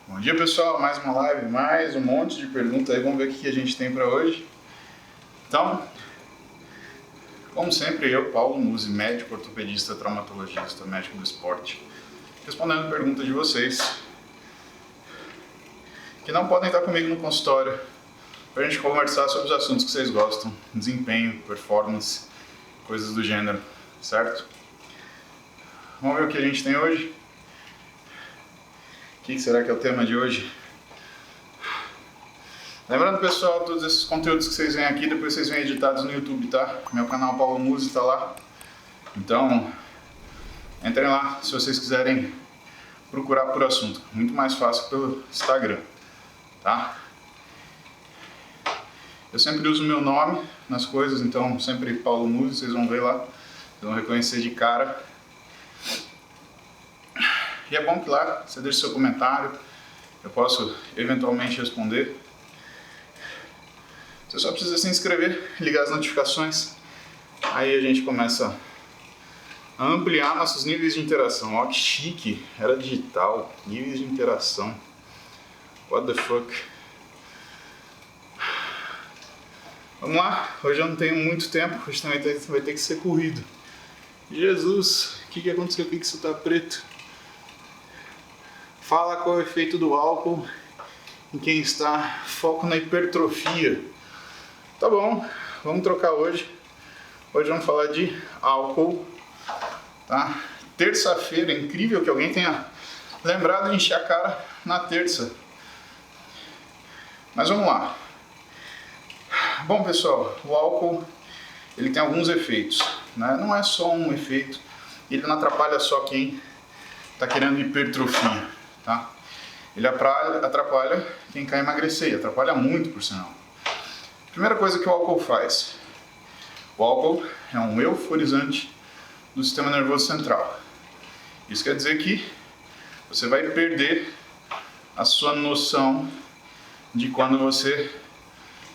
Bom dia, pessoal, mais uma live, mais um monte de perguntas aí, vamos ver o que a gente tem para hoje. Então, como sempre, eu, Paulo Musi, médico, ortopedista, traumatologista, médico do esporte, respondendo perguntas de vocês que não podem estar comigo no consultório para a gente conversar sobre os assuntos que vocês gostam, desempenho, performance, coisas do gênero, certo? Vamos ver o que a gente tem hoje. O que será que é o tema de hoje? Lembrando, pessoal, todos esses conteúdos que vocês veem aqui, depois vocês vêm editados no YouTube, tá? Meu canal Paulo Musi tá lá. Então, entrem lá se vocês quiserem procurar por assunto. Muito mais fácil pelo Instagram, tá? Eu sempre uso meu nome nas coisas, então sempre Paulo Musi, vocês vão ver lá. Vocês vão reconhecer de cara. E é bom que lá você deixe seu comentário, eu posso eventualmente responder. Você só precisa se inscrever, ligar as notificações, aí a gente começa a ampliar nossos níveis de interação. Ó, que chique, era digital, níveis de interação. What the fuck? Vamos lá, hoje eu não tenho muito tempo, hoje também vai ter que ser corrido. Jesus, o que aconteceu aqui que isso tá preto? Fala qual é o efeito do álcool em quem está foco na hipertrofia. Tá bom, vamos trocar hoje. Hoje vamos falar de álcool, tá? Terça-feira, é incrível que alguém tenha lembrado de encher a cara na terça. Mas vamos lá. Bom, pessoal, o álcool ele tem alguns efeitos, né? Não é só um efeito, ele não atrapalha só quem está querendo hipertrofia. Tá? Ele atrapalha quem quer emagrecer, e atrapalha muito, por sinal. Primeira coisa que o álcool faz: o álcool é um euforizante do sistema nervoso central. Isso quer dizer que você vai perder a sua noção de quando você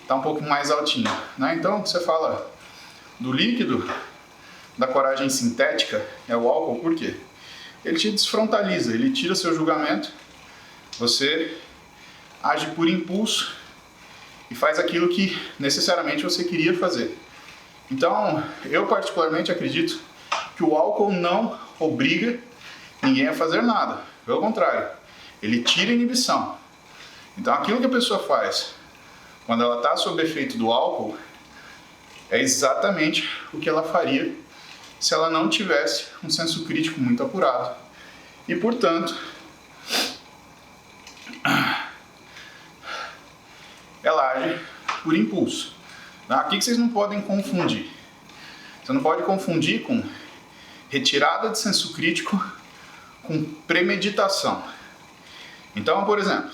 está um pouco mais altinho, né? Então você fala do líquido, da coragem sintética, é o álcool, por quê? Ele te desfrontaliza, ele tira seu julgamento, você age por impulso e faz aquilo que necessariamente você queria fazer. Então, eu particularmente acredito que o álcool não obriga ninguém a fazer nada, pelo contrário, ele tira a inibição. Então, aquilo que a pessoa faz quando ela está sob efeito do álcool é exatamente o que ela faria se ela não tivesse um senso crítico muito apurado. E, portanto, ela age por impulso. O que vocês não podem confundir? Você não pode confundir com retirada de senso crítico com premeditação. Então, por exemplo,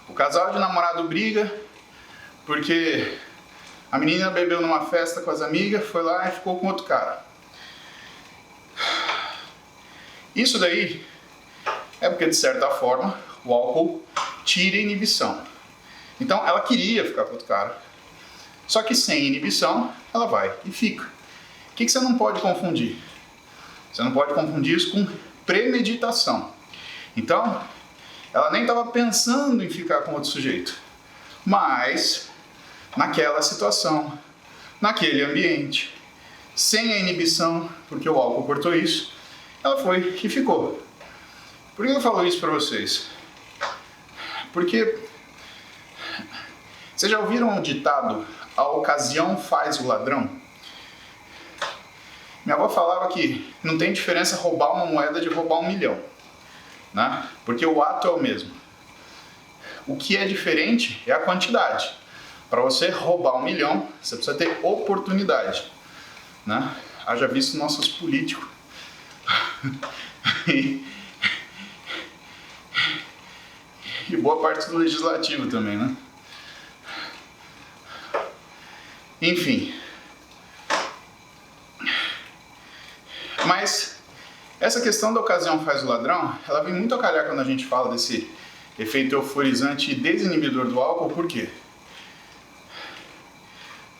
o casal de namorado briga porque a menina bebeu numa festa com as amigas, foi lá e ficou com outro cara. Isso daí é porque, de certa forma, o álcool tira a inibição. Então, ela queria ficar com outro cara. Só que sem inibição, ela vai e fica. O que você não pode confundir? Você não pode confundir isso com premeditação. Então, ela nem estava pensando em ficar com outro sujeito. Mas, naquela situação, naquele ambiente, sem a inibição, porque o álcool cortou isso, ela foi e ficou. Por que eu falo isso para vocês? Porque vocês já ouviram o ditado: a ocasião faz o ladrão? Minha avó falava que não tem diferença roubar uma moeda de roubar 1 milhão, né? Porque o ato é o mesmo. O que é diferente é a quantidade. Para você roubar 1 milhão, você precisa ter oportunidade, né? Haja visto nossos políticos. E boa parte do legislativo também, né? Enfim. Mas essa questão da ocasião faz o ladrão, ela vem muito a calhar quando a gente fala desse efeito euforizante e desinibidor do álcool. Por quê?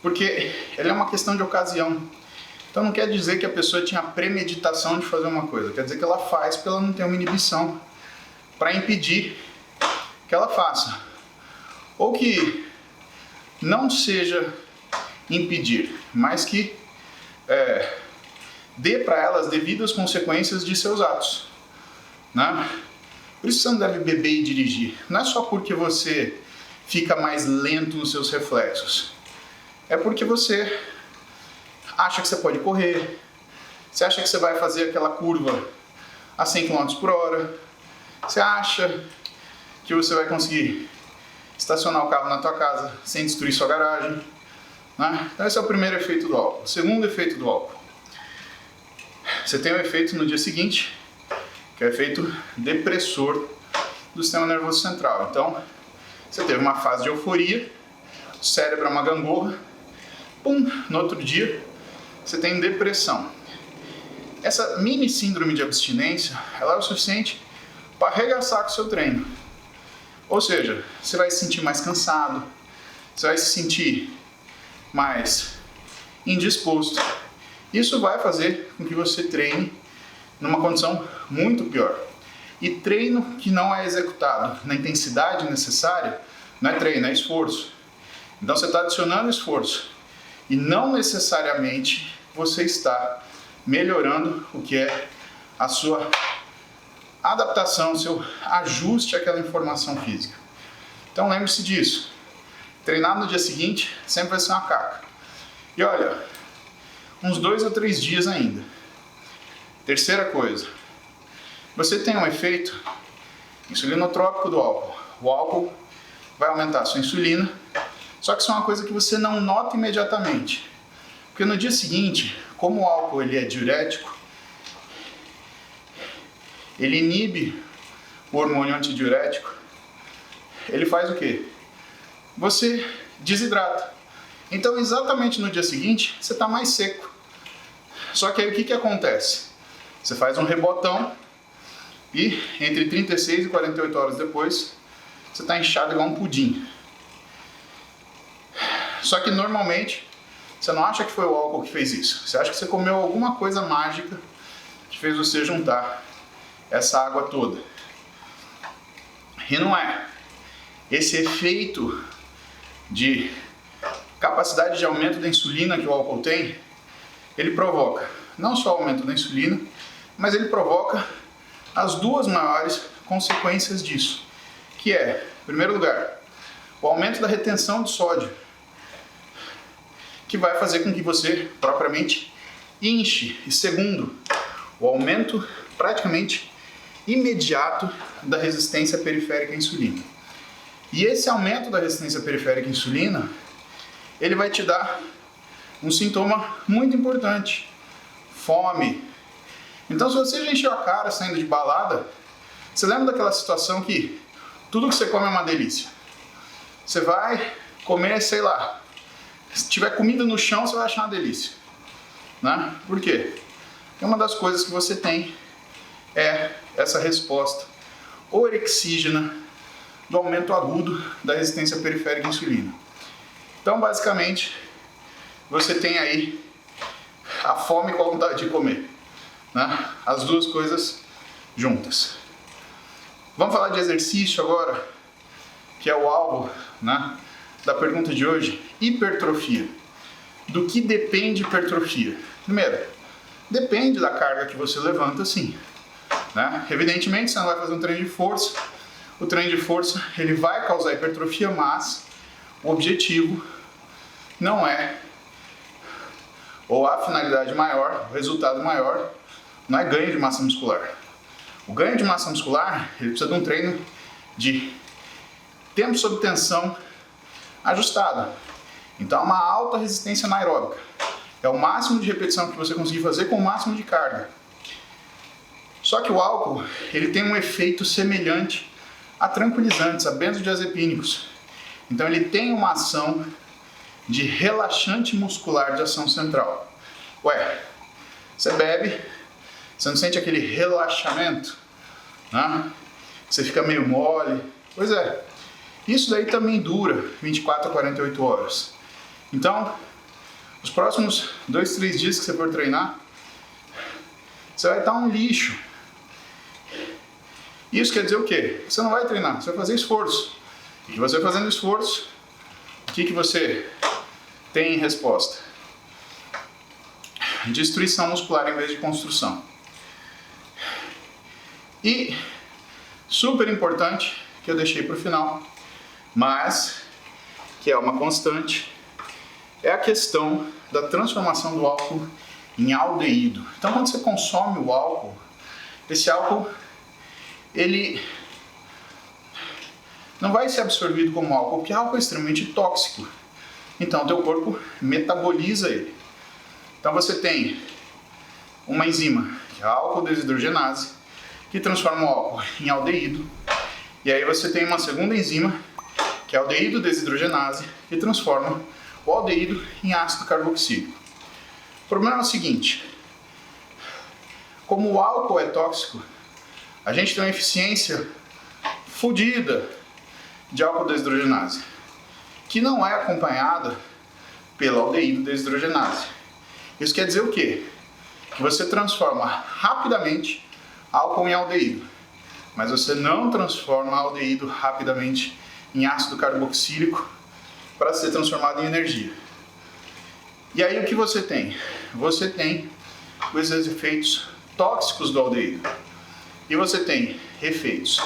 Porque ele é uma questão de ocasião. Então não quer dizer que a pessoa tinha premeditação de fazer uma coisa, quer dizer que ela faz porque ela não tem uma inibição para impedir que ela faça, ou que não seja impedir, mas que dê para ela as devidas consequências de seus atos, né? Por isso você não deve beber e dirigir. Não é só porque você fica mais lento nos seus reflexos. É porque você acha que você pode correr, você acha que você vai fazer aquela curva a 100 km por hora, você acha que você vai conseguir estacionar o carro na tua casa sem destruir sua garagem, né? Então esse é o primeiro efeito do álcool. O segundo efeito do álcool, você tem o efeito no dia seguinte, que é o efeito depressor do sistema nervoso central. Então, você teve uma fase de euforia, o cérebro é uma gangorra, pum, no outro dia, você tem depressão. Essa mini síndrome de abstinência, ela é o suficiente para arregaçar com o seu treino. Ou seja, você vai se sentir mais cansado, você vai se sentir mais indisposto. Isso vai fazer com que você treine numa condição muito pior. E treino que não é executado na intensidade necessária não é treino, é esforço. Então você está adicionando esforço e não necessariamente você está melhorando o que é a sua adaptação, o seu ajuste àquela informação física. Então lembre-se disso. Treinar no dia seguinte sempre vai ser uma caca. E olha, uns 2 ou 3 dias ainda. Terceira coisa, você tem um efeito insulinotrópico do álcool. O álcool vai aumentar a sua insulina, só que isso é uma coisa que você não nota imediatamente. Porque no dia seguinte, como o álcool ele é diurético, ele inibe o hormônio antidiurético, ele faz o quê? Você desidrata. Então exatamente no dia seguinte, você está mais seco. Só que aí o que acontece? Você faz um rebotão e entre 36 e 48 horas depois, você está inchado igual um pudim. Só que normalmente, você não acha que foi o álcool que fez isso. Você acha que você comeu alguma coisa mágica que fez você juntar essa água toda. E não é. Esse efeito de capacidade de aumento da insulina que o álcool tem, ele provoca não só o aumento da insulina, mas ele provoca as duas maiores consequências disso, que é, em primeiro lugar, o aumento da retenção de sódio, que vai fazer com que você propriamente inche, e segundo, o aumento praticamente imediato da resistência periférica à insulina. E esse aumento da resistência periférica à insulina, ele vai te dar um sintoma muito importante: fome. Então, se você já encheu a cara saindo de balada, você lembra daquela situação que tudo que você come é uma delícia? Você vai comer, sei lá, se tiver comida no chão, você vai achar uma delícia, né? Por quê? Porque uma das coisas que você tem é essa resposta orexígena do aumento agudo da resistência periférica à insulina. Então, basicamente, você tem aí a fome com a vontade de comer, né? As duas coisas juntas. Vamos falar de exercício agora, que é o alvo, né, da pergunta de hoje: hipertrofia. Do que depende hipertrofia? Primeiro, depende da carga que você levanta, sim, né? Evidentemente, você não vai fazer um treino de força. O treino de força ele vai causar hipertrofia, mas o objetivo não é, ou a finalidade maior, o resultado maior, não é ganho de massa muscular. O ganho de massa muscular, ele precisa de um treino de tempo sob tensão ajustado. Então, uma alta resistência anaeróbica. É o máximo de repetição que você conseguir fazer com o máximo de carga. Só que o álcool, ele tem um efeito semelhante a tranquilizantes, a benzodiazepínicos. Então, ele tem uma ação de relaxante muscular de ação central. Ué, você bebe, você não sente aquele relaxamento, né? Você fica meio mole. Pois é, isso daí também dura 24 a 48 horas. Então, os próximos 2, 3 dias que você for treinar, você vai estar um lixo. Isso quer dizer o quê? Você não vai treinar, você vai fazer esforço. E você fazendo esforço, o que você tem em resposta? Destruição muscular em vez de construção. E, super importante, que eu deixei para o final, mas que é uma constante, é a questão da transformação do álcool em aldeído. Então, quando você consome o álcool, esse álcool, ele não vai ser absorvido como álcool, porque álcool é extremamente tóxico. Então, o teu corpo metaboliza ele. Então, você tem uma enzima, que é a álcool desidrogenase, que transforma o álcool em aldeído. E aí você tem uma segunda enzima, que é a aldeído desidrogenase, que transforma o aldeído em ácido carboxílico. O problema é o seguinte: como o álcool é tóxico, a gente tem uma eficiência fodida de álcool desidrogenase, que não é acompanhada pela aldeído desidrogenase. Isso quer dizer o quê? Que você transforma rapidamente álcool em aldeído, mas você não transforma aldeído rapidamente em ácido carboxílico para ser transformado em energia. E aí o que você tem? Você tem os efeitos tóxicos do aldeído. E você tem efeitos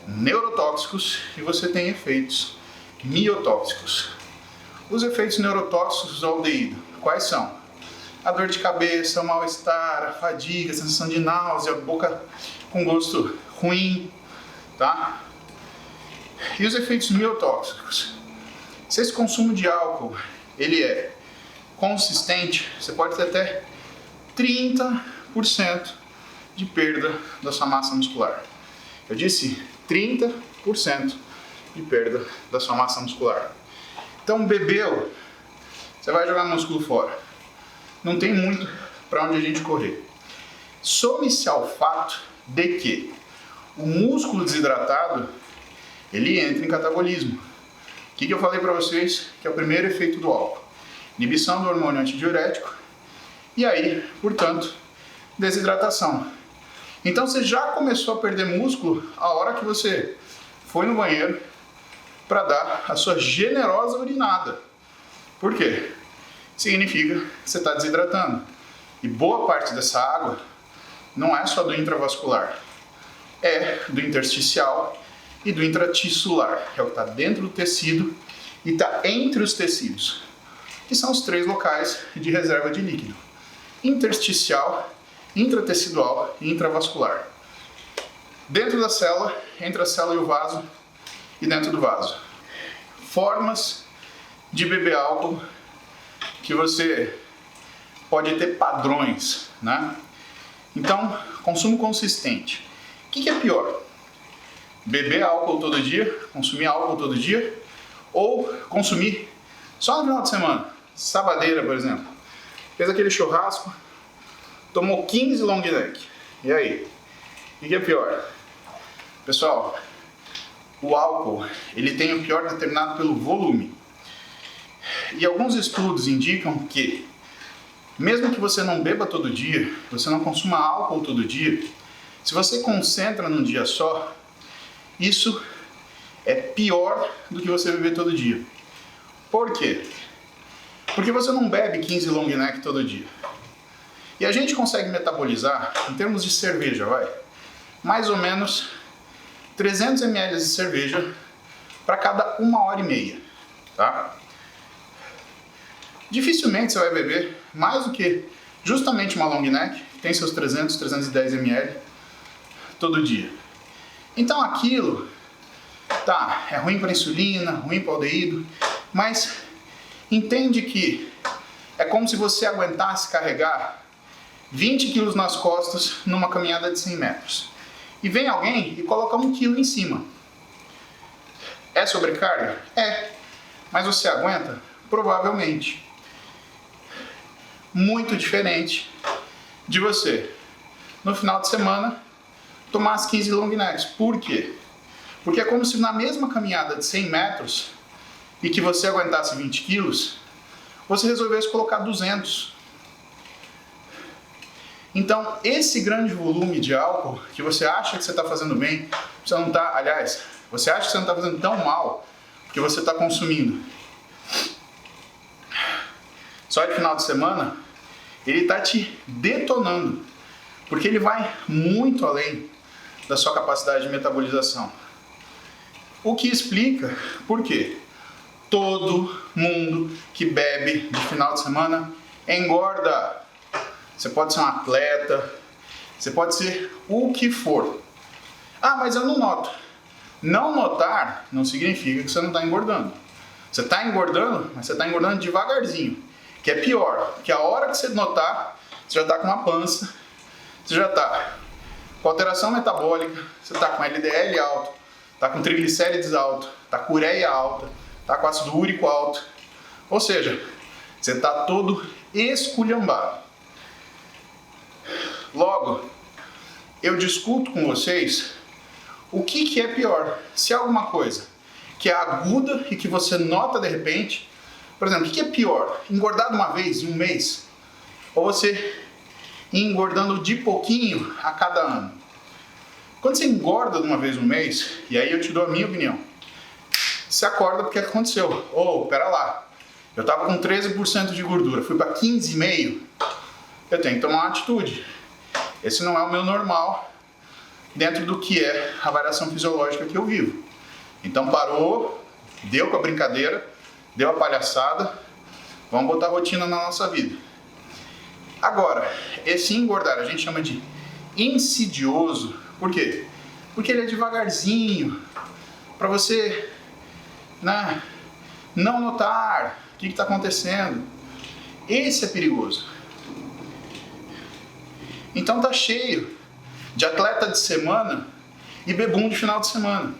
neurotóxicos e você tem efeitos miotóxicos. Os efeitos neurotóxicos do aldeído, quais são? A dor de cabeça, o mal-estar, a fadiga, a sensação de náusea, boca com gosto ruim, tá? E os efeitos miotóxicos? Se esse consumo de álcool ele é consistente, você pode ter até 30% de perda da sua massa muscular. Eu disse 30% de perda da sua massa muscular. Então, bebeu, você vai jogar músculo fora. Não tem muito para onde a gente correr. Some-se ao fato de que o músculo desidratado, ele entra em catabolismo. O que eu falei para vocês que é o primeiro efeito do álcool? Inibição do hormônio antidiurético e aí, portanto, desidratação. Então você já começou a perder músculo a hora que você foi no banheiro para dar a sua generosa urinada. Por quê? Significa que você está desidratando. E boa parte dessa água não é só do intravascular, é do intersticial e do intratissular, que é o que está dentro do tecido e está entre os tecidos, que são os 3 locais de reserva de líquido: intersticial, intratecidual e intravascular. Dentro da célula, entre a célula e o vaso, e dentro do vaso. Formas de beber álcool que você pode ter padrões, né? Então, consumo consistente. O que é pior? Beber álcool todo dia, consumir álcool todo dia, ou consumir só no final de semana? Sabadeira, por exemplo. Fez aquele churrasco, tomou 15 long neck. E aí? O que é pior? Pessoal, o álcool, ele tem o pior determinado pelo volume. E alguns estudos indicam que, mesmo que você não beba todo dia, você não consuma álcool todo dia, se você concentra num dia só, isso é pior do que você beber todo dia. Por quê? Porque você não bebe 15 long neck todo dia. E a gente consegue metabolizar, em termos de cerveja, mais ou menos 300 ml de cerveja para cada 1h30, tá? Dificilmente você vai beber mais do que justamente uma long neck, que tem seus 300, 310 ml todo dia. Então aquilo, tá, é ruim para insulina, ruim para aldeído, mas entende que é como se você aguentasse carregar 20 quilos nas costas numa caminhada de 100 metros. E vem alguém e coloca 1 quilo em cima. É sobrecarga? É. Mas você aguenta? Provavelmente. Muito diferente de você, no final de semana, tomar as 15 long necks. Por quê? Porque é como se na mesma caminhada de 100 metros e que você aguentasse 20 quilos, você resolvesse colocar 200. Então, esse grande volume de álcool que você acha que você está fazendo bem, você não está, aliás, você acha que você não está fazendo tão mal que você está consumindo só de final de semana, ele está te detonando, porque ele vai muito além da sua capacidade de metabolização. O que explica por quê? Todo mundo que bebe de final de semana engorda. Você pode ser um atleta, você pode ser o que for. Ah, mas eu não noto. Não notar não significa que você não está engordando. Você está engordando, mas você está engordando devagarzinho. Que é pior, que a hora que você notar, você já está com uma pança, você já está com alteração metabólica, você está com LDL alto, está com triglicérides alto, está com ureia alta, está com ácido úrico alto. Ou seja, você está todo esculhambado. Logo, eu discuto com vocês o que é pior. Se é alguma coisa que é aguda e que você nota de repente, por exemplo, o que é pior? Engordar de uma vez em um mês? Ou você ir engordando de pouquinho a cada ano? Quando você engorda de uma vez no mês, e aí eu te dou a minha opinião, você acorda porque aconteceu. Pera lá, eu estava com 13% de gordura, fui para 15,5%, eu tenho que tomar uma atitude. Esse não é o meu normal dentro do que é a variação fisiológica que eu vivo. Então parou, deu com a brincadeira, deu a palhaçada, vamos botar rotina na nossa vida. Agora, esse engordar a gente chama de insidioso. Por quê? Porque ele é devagarzinho, para você não notar o que está acontecendo. Esse é perigoso. Então tá cheio de atleta de semana e bebum de final de semana.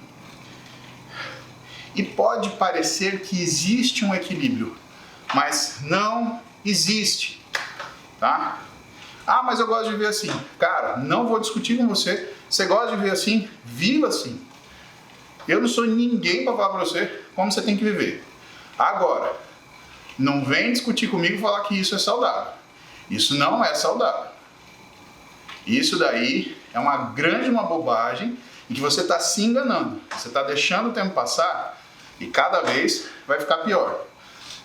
E pode parecer que existe um equilíbrio, mas não existe, tá? Ah, mas eu gosto de viver assim. Cara, não vou discutir com você. Você gosta de viver assim? Viva assim. Eu não sou ninguém para falar para você como você tem que viver. Agora, não vem discutir comigo e falar que isso é saudável. Isso não é saudável. Isso daí é uma bobagem em que você está se enganando. Você está deixando o tempo passar e cada vez vai ficar pior.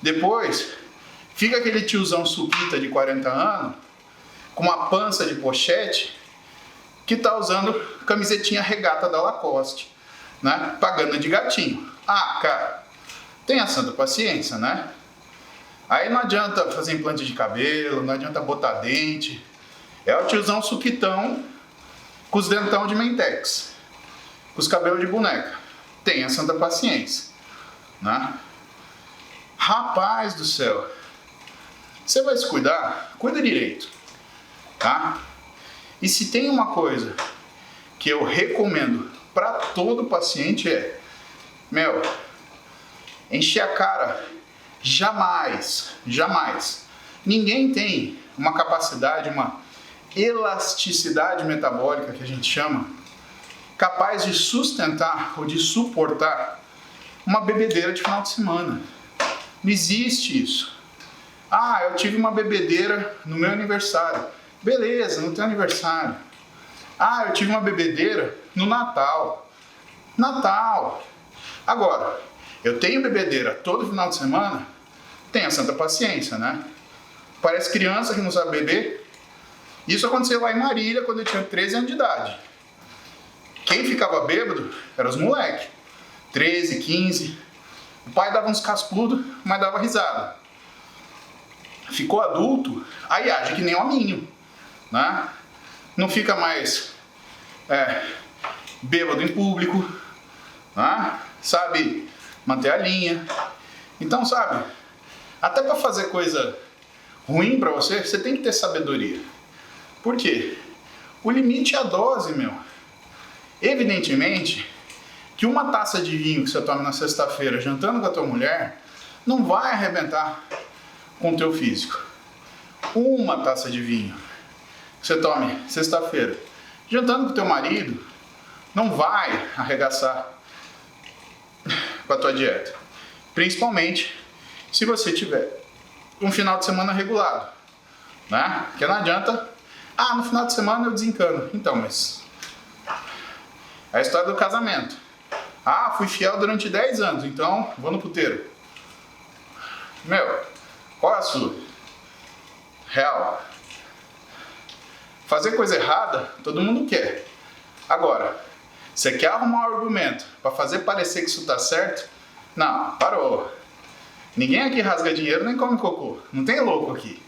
Depois, fica aquele tiozão suquita de 40 anos com uma pança de pochete que está usando camisetinha regata da Lacoste, né? Pagando de gatinho. Ah, cara, tenha santa paciência, né? Aí não adianta fazer implante de cabelo, não adianta botar dente. É o tiozão suquitão com os dentão de Mentex, com os cabelos de boneca. Tenha santa paciência, né? Rapaz do céu, você vai se cuidar? Cuida direito, tá? E se tem uma coisa que eu recomendo para todo paciente encher a cara, jamais. Ninguém tem uma capacidade, uma elasticidade metabólica, que a gente chama, capaz de sustentar ou de suportar uma bebedeira de final de semana. Não existe isso. Ah, eu tive uma bebedeira no meu aniversário. Beleza, no teu aniversário. Ah, eu tive uma bebedeira no Natal. Agora, eu tenho bebedeira todo final de semana? Tenha santa paciência, né? Parece criança que não sabe beber. Isso aconteceu lá em Marília quando eu tinha 13 anos de idade. Quem ficava bêbado eram os moleques. 13, 15. O pai dava uns cascudos, mas dava risada. Ficou adulto, aí age que nem hominho, né? Não fica mais bêbado em público, né? Sabe manter a linha. Então, sabe, até para fazer coisa ruim para você, você tem que ter sabedoria. Por quê? O limite é a dose, meu. Evidentemente que uma taça de vinho que você toma na sexta-feira jantando com a tua mulher não vai arrebentar com o teu físico. Uma taça de vinho que você tome sexta-feira jantando com o teu marido não vai arregaçar com a tua dieta. Principalmente se você tiver um final de semana regulado, né? Porque não adianta Ah, no final de semana eu desencano. Então, mas... é a história do casamento. Ah, fui fiel durante 10 anos, então vou no puteiro. Meu, qual é a sua? Real. Fazer coisa errada, todo mundo quer. Agora, você quer arrumar um argumento para fazer parecer que isso tá certo? Não, parou. Ninguém aqui rasga dinheiro nem come cocô. Não tem louco aqui.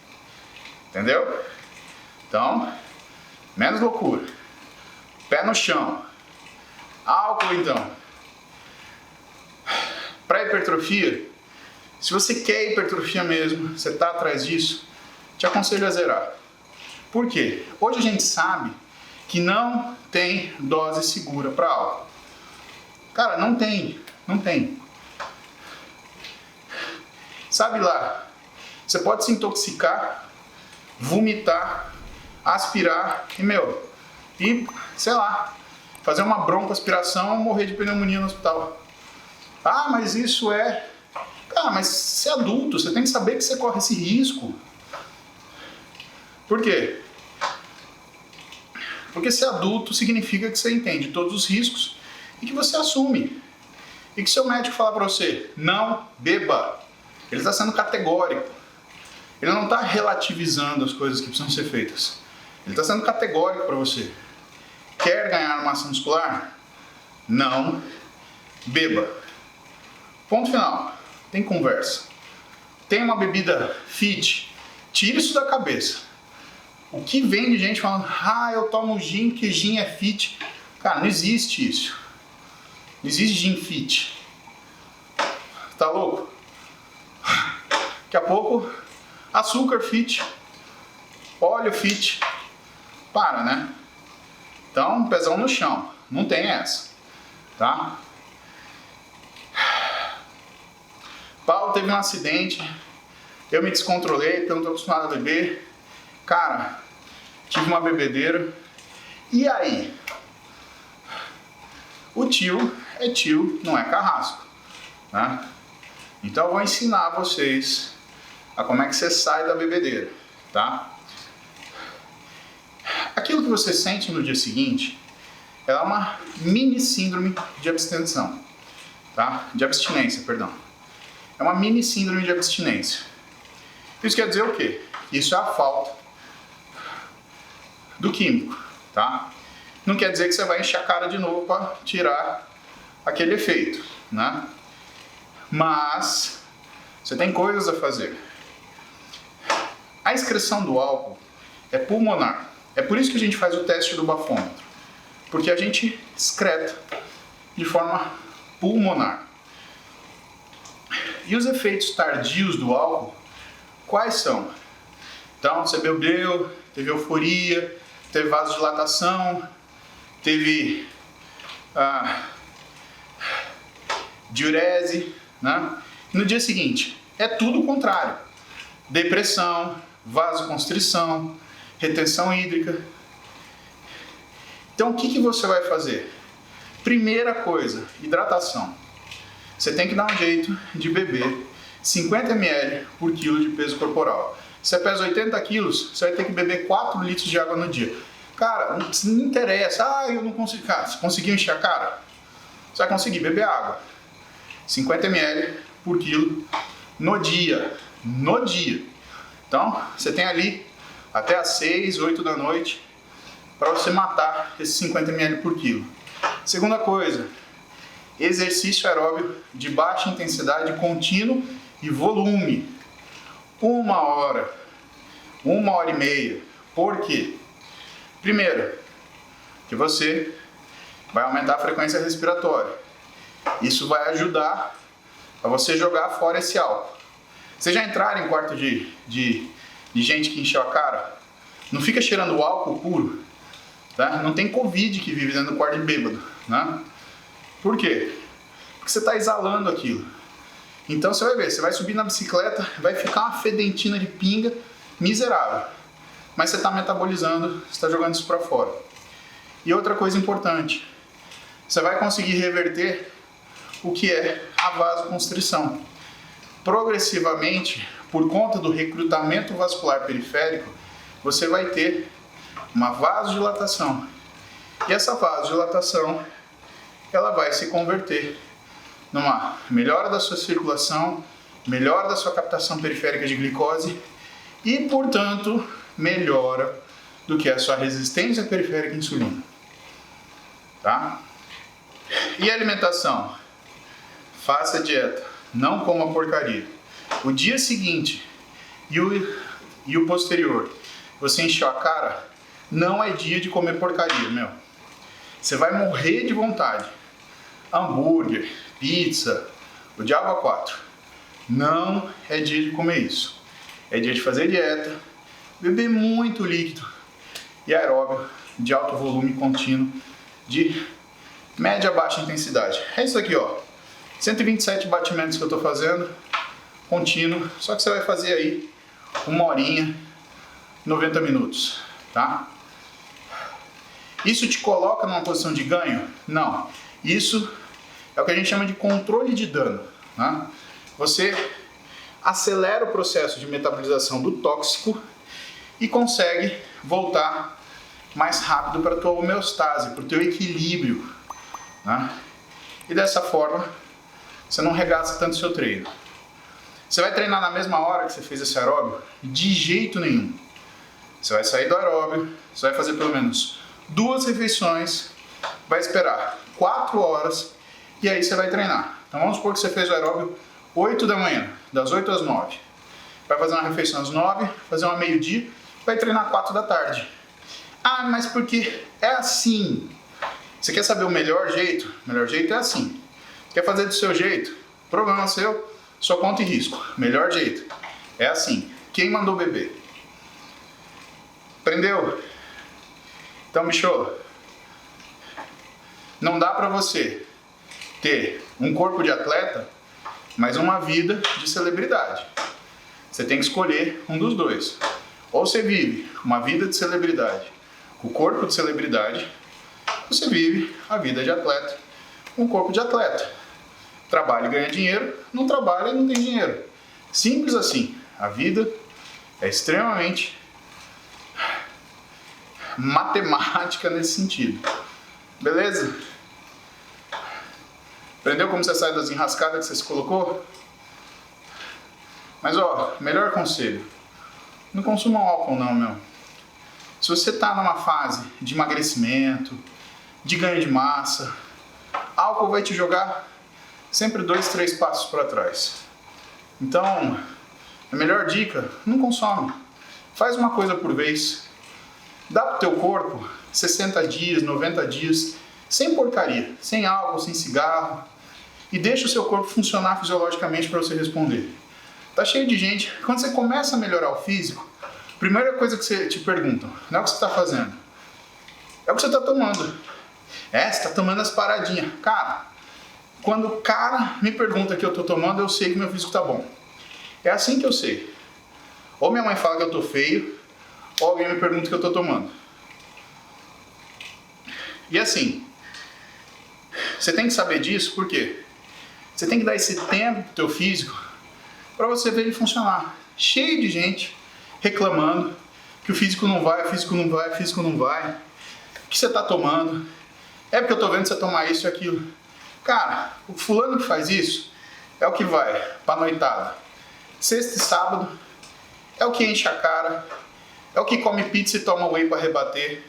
Entendeu? Então, menos loucura. Pé no chão. Álcool, então. Para hipertrofia, se você quer hipertrofia mesmo, você está atrás disso, te aconselho a zerar. Por quê? Hoje a gente sabe que não tem dose segura para álcool. Cara, não tem. Não tem. Sabe lá, você pode se intoxicar, vomitar, aspirar e, sei lá, fazer uma broncoaspiração ou morrer de pneumonia no hospital. Ah, mas isso é... Cara, mas você é adulto, você tem que saber que você corre esse risco. Por quê? Porque ser adulto significa que você entende todos os riscos e que você assume. E que seu médico falar para você, não beba. Ele está sendo categórico. Ele não está relativizando as coisas que precisam ser feitas. Ele está sendo categórico para você. Quer ganhar massa muscular? Não beba. Ponto final. Tem conversa. Tem uma bebida fit? Tira isso da cabeça. O que vem de gente falando, eu tomo gin, que gin é fit. Cara, não existe isso. Não existe gin fit. Tá louco? Daqui a pouco, açúcar fit, óleo fit. Para, né? Então, pezão no chão. Não tem essa. Tá? Paulo teve um acidente. Eu me descontrolei porque eu não tô acostumado a beber. Cara, tive uma bebedeira. E aí? O tio é tio, não é carrasco. Né? Então eu vou ensinar vocês a como é que você sai da bebedeira. Tá? Aquilo que você sente no dia seguinte é uma mini síndrome de abstenção. Tá? De abstinência, perdão. É uma mini síndrome de abstinência. Isso quer dizer o quê? Isso é a falta do químico, tá? Não quer dizer que você vai encher a cara de novo para tirar aquele efeito, né? Mas você tem coisas a fazer. A excreção do álcool é pulmonar. É por isso que a gente faz o teste do bafômetro, porque a gente excreta de forma pulmonar. E os efeitos tardios do álcool, quais são? Então, você bebeu, teve euforia, teve vasodilatação, teve diurese, né? No dia seguinte, é tudo o contrário. Depressão, vasoconstrição, retenção hídrica. Então, o que você vai fazer? Primeira coisa, hidratação. Você tem que dar um jeito de beber 50 ml por quilo de peso corporal. Se você pesa 80 quilos, você vai ter que beber 4 litros de água no dia. Cara, não interessa. Eu não consigo. Cara, você conseguiu encher a cara? Você vai conseguir beber água. 50 ml por quilo no dia. No dia. Então, você tem ali até às 6, 8 da noite para você matar esses 50 ml por quilo. Segunda coisa, exercício aeróbio de baixa intensidade, contínuo e volume. 1 hora, 1h30. Por quê? Primeiro, que você vai aumentar a frequência respiratória. Isso vai ajudar a você jogar fora esse álcool. Vocês já entraram em quarto de gente que encheu a cara? Não fica cheirando o álcool puro. Tá? Não tem Covid que vive dentro do quarto de bêbado. Né? Por quê? Porque você está exalando aquilo. Então você vai ver, você vai subir na bicicleta, vai ficar uma fedentina de pinga miserável. Mas você está metabolizando, você está jogando isso para fora. E outra coisa importante, você vai conseguir reverter o que é a vasoconstrição. Progressivamente, por conta do recrutamento vascular periférico, você vai ter uma vasodilatação. E essa vasodilatação, ela vai se converter numa melhora da sua circulação, melhora da sua captação periférica de glicose e, portanto, melhora do que a sua resistência periférica à insulina. Tá? E a alimentação? Faça dieta, não coma porcaria. O dia seguinte e o posterior, você encheu a cara, não é dia de comer porcaria, meu. Você vai morrer de vontade. Hambúrguer, pizza, o diabo a quatro. Não é dia de comer isso. É dia de fazer dieta, beber muito líquido e aeróbio de alto volume contínuo, de média a baixa intensidade. É isso aqui, ó. 127 batimentos que eu estou fazendo, contínuo, só que você vai fazer aí 1 horinha, 90 minutos, tá? Isso te coloca numa posição de ganho? Não. Isso é o que a gente chama de controle de dano, né? Você acelera o processo de metabolização do tóxico e consegue voltar mais rápido para a tua homeostase, para o teu equilíbrio, né? E dessa forma você não regaça tanto o seu treino. Você vai treinar na mesma hora que você fez esse aeróbio? De jeito nenhum. Você vai sair do aeróbio, você vai fazer pelo menos 2 refeições, vai esperar 4 horas e aí você vai treinar. Então vamos supor que você fez o aeróbio 8 da manhã, das 8 às 9. Vai fazer uma refeição às 9, fazer uma meio-dia, vai treinar 4 da tarde. Ah, mas porque é assim. Você quer saber o melhor jeito? O melhor jeito é assim. Quer fazer do seu jeito? Problema seu, sua conta e risco. Melhor jeito é assim. Quem mandou beber? Aprendeu? Então, bicho, não dá pra você ter um corpo de atleta, mas uma vida de celebridade. Você tem que escolher um dos dois. Ou você vive uma vida de celebridade, com o corpo de celebridade, ou você vive a vida de atleta, com o corpo de atleta. Trabalha e ganha dinheiro, não trabalha e não tem dinheiro. Simples assim. A vida é extremamente matemática nesse sentido. Beleza? Aprendeu como você sai das enrascadas que você se colocou? Mas ó, melhor conselho. Não consuma álcool não, meu. Se você tá numa fase de emagrecimento, de ganho de massa, álcool vai te jogar sempre 2, 3 passos para trás. Então, a melhor dica, não consome. Faz uma coisa por vez. Dá pro teu corpo 60 dias, 90 dias, sem porcaria, sem álcool, sem cigarro, e deixa o seu corpo funcionar fisiologicamente para você responder. Tá cheio de gente, quando você começa a melhorar o físico, a primeira coisa que você te pergunta, não é o que você está fazendo, é o que você está tomando. É, você está tomando as paradinhas. Cara, quando o cara me pergunta o que eu estou tomando, eu sei que meu físico está bom. É assim que eu sei. Ou minha mãe fala que eu estou feio, ou alguém me pergunta o que eu estou tomando. E assim, você tem que saber disso, por quê? Você tem que dar esse tempo pro teu físico para você ver ele funcionar. Cheio de gente reclamando que o físico não vai, o físico não vai, o físico não vai. O que você está tomando? É porque eu estou vendo você tomar isso e aquilo. Cara, o fulano que faz isso é o que vai pra noitada sexta e sábado, é o que enche a cara, é o que come pizza e toma whey para rebater,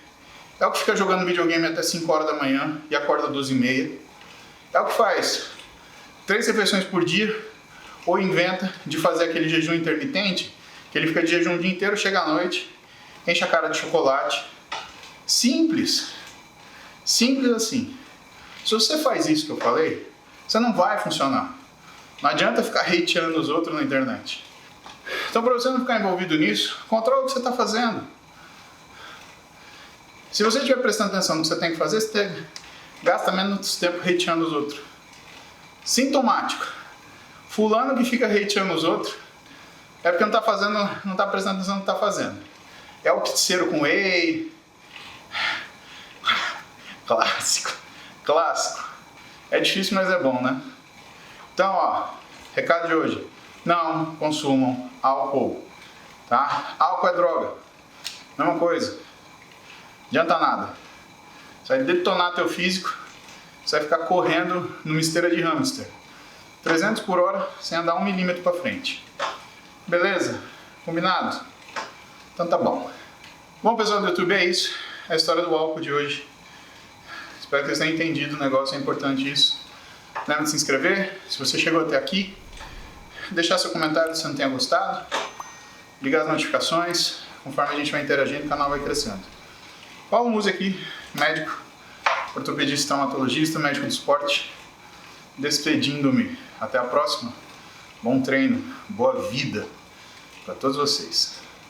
é o que fica jogando videogame até 5 horas da manhã e acorda 12h30, é o que faz 3 refeições por dia, ou inventa de fazer aquele jejum intermitente, que ele fica de jejum o dia inteiro, chega à noite, enche a cara de chocolate. Simples. Simples assim. Se você faz isso que eu falei, você não vai funcionar. Não adianta ficar hateando os outros na internet. Então, para você não ficar envolvido nisso, controla o que você está fazendo. Se você estiver prestando atenção no que você tem que fazer, você gasta menos tempo hateando os outros. Sintomático. Fulano que fica hateando os outros é porque não está fazendo, não está prestando atenção no que está fazendo. É o pizzeiro com whey. Clássico. Clássico. É difícil, mas é bom, né? Então, ó, recado de hoje. Não consumam álcool, tá? Álcool é droga. Mesma coisa. Adianta nada. Você vai detonar teu físico, você vai ficar correndo numa esteira de hamster. 300 por hora, sem andar 1 milímetro para frente. Beleza? Combinado? Então tá bom. Bom, pessoal do YouTube, é isso. É a história do álcool de hoje. Espero que vocês tenham entendido o negócio, é importante isso. Lembra de se inscrever, se você chegou até aqui. Deixar seu comentário se você não tenha gostado. Ligar as notificações. Conforme a gente vai interagindo, o canal vai crescendo. Paulo Musi aqui, médico, ortopedista, traumatologista, médico do esporte. Despedindo-me. Até a próxima. Bom treino, boa vida para todos vocês.